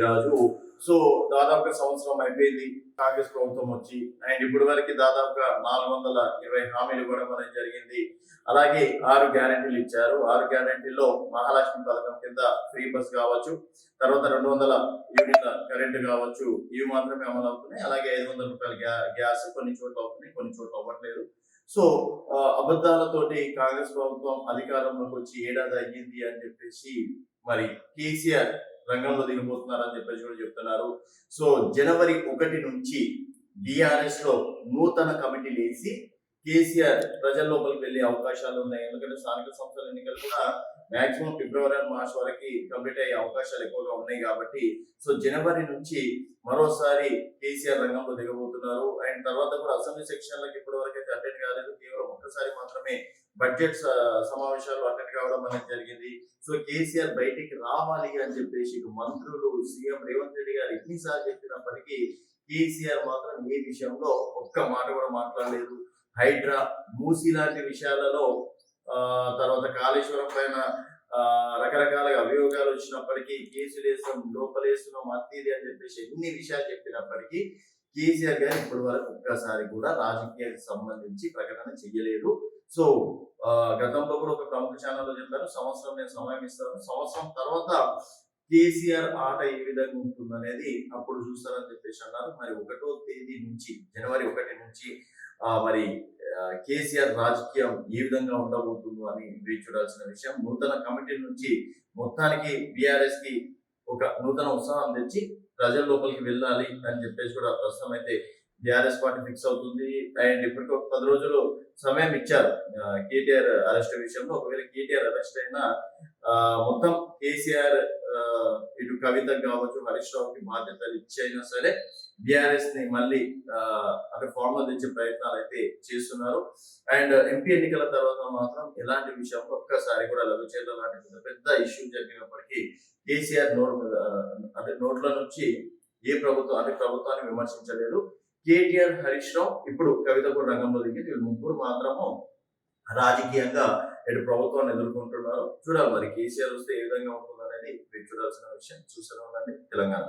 రాజు. So దాదాపుగా సంవత్సరం అయిపోయింది కాంగ్రెస్ ప్రభుత్వం వచ్చి. అండ్ ఇప్పటి వరకు దాదాపుగా 420 హామీలు ఇవ్వడం అనేది జరిగింది. అలాగే 6 గ్యారెంటీలు ఇచ్చారు. 6 గ్యారెంటీల్లో మహాలక్ష్మి పథకం కింద ఫ్రీ బస్ కావచ్చు, తర్వాత 200 యూనిట్ల కరెంట్ కావచ్చు, ఇవి మాత్రమే అమలు అవుతున్నాయి. అలాగే 500 రూపాయల గ్యాస్ కొన్ని చోట్ల అవుతున్నాయి, కొన్ని చోట్ల అవ్వట్లేదు. సో అబద్ధాలతోటి కాంగ్రెస్ ప్రభుత్వం అధికారంలోకి వచ్చి ఏడాది అయ్యింది అని చెప్పేసి మరి కేసీఆర్ రంగంలో దిగబోతున్నారని చెప్పేసి కూడా చెప్తున్నారు. సో జనవరి 1 నుంచి డిఆర్ఎస్ లో నూతన కమిటీలు వేసి కేసీఆర్ ప్రజల లోపలికి వెళ్లే అవకాశాలు ఉన్నాయి. ఎందుకంటే స్థానిక సంస్థల ఎన్నికలు కూడా మాక్సిమం ఫిబ్రవరి మార్చ్ వరకు కంప్లీట్ అయ్యే అవకాశాలు ఎక్కువగా ఉన్నాయి కాబట్టి సో జనవరి నుంచి మరోసారి కేసీఆర్ రంగంలో దిగబోతున్నారు. అండ్ తర్వాత కూడా అసెంబ్లీ సెక్షన్లకు ఇప్పటి వరకు అయితే అటెండ్ కాలేదు. కేవలం ఒక్కసారి మాత్రమే బడ్జెట్ సమావేశాలు అటెండ్ కావడం అనేది జరిగింది. సో కేసీఆర్ బయటికి రావాలి అని చెప్పేసి మంత్రులు, సీఎం రేవంత్ రెడ్డి గారు ఎన్నిసార్లు చెప్పినప్పటికీ కేసీఆర్ మాత్రం ఏ విషయంలో ఒక్క మాట కూడా మాట్లాడలేదు. హైడ్రా, మూసీ లాంటి విషయాలలో తర్వాత కాళేశ్వరం పైన రకరకాల అభియోగాలు వచ్చినప్పటికీ కేసులు వేస్తాం, లోపలేస్తున్నాం, అత్తిది అని చెప్పేసి ఎన్ని విషయాలు చెప్పినప్పటికీ కేసీఆర్ గారు ఇప్పటి వరకు ఒక్కసారి కూడా రాజకీయానికి సంబంధించి ప్రకటన చెయ్యలేదు. సో గతంలో కూడా ఒక ప్రముఖ ఛానల్లో చెప్పారు, సంవత్సరం నేను సమయం ఇస్తాను, సంవత్సరం తర్వాత కేసీఆర్ ఆట ఏ విధంగా ఉంటుంది అనేది అప్పుడు చూస్తారని చెప్పేసి అన్నారు. మరి 1వ తేదీ నుంచి, జనవరి 1 నుంచి మరి కేసీఆర్ రాజకీయం ఏ విధంగా ఉండబోతుందో అని వేచి చూడాల్సిన విషయం. నూతన కమిటీ నుంచి మొత్తానికి బీఆర్ఎస్ కి ఒక నూతన ఉత్సాహం తెచ్చి ప్రజల లోపలికి వెళ్ళాలి అని చెప్పేసి కూడా ప్రస్తుతం అయితే బీఆర్ఎస్ పార్టీ ఫిక్స్ అవుతుంది. అండ్ ఇప్పటికి ఒక 10 రోజులు సమయం ఇచ్చారు కేటీఆర్ అరెస్ట్ విషయంలో. ఒకవేళ కేటీఆర్ అరెస్ట్ అయినా మొత్తం కేసీఆర్ ఇటు కవిత కావచ్చు, హరీష్ రావుకి బాధ్యతలు ఇచ్చైనా సరే బీఆర్ఎస్ ని మళ్ళీ అంటే ఫార్మల్ తెచ్చే ప్రయత్నాలు అయితే చేస్తున్నారు. అండ్ ఎంపీ ఎన్నికల తర్వాత మాత్రం ఎలాంటి విషయంలో ఒక్కసారి కూడా లఘుచేర్ల లాంటి పెద్ద ఇష్యూ జరిగినప్పటికీ కేసీఆర్ నోట్ల నుంచి ఏ ప్రభుత్వం అంటే ప్రభుత్వాన్ని విమర్శించలేదు. కేటీఆర్, హరీష్ రావు, ఇప్పుడు కవిత కూడా రంగంలో దిగి వీళ్ళు ముగ్గురు మాత్రము రాజకీయంగా ఇటు ప్రభుత్వాన్ని ఎదుర్కొంటున్నారు. చూడాలి మరి కేసీఆర్ వస్తే ఏ విధంగా ఉంటుంది అనేది చూడాల్సిన విషయం. చూస్తూనే ఉండండి తెలంగాణ.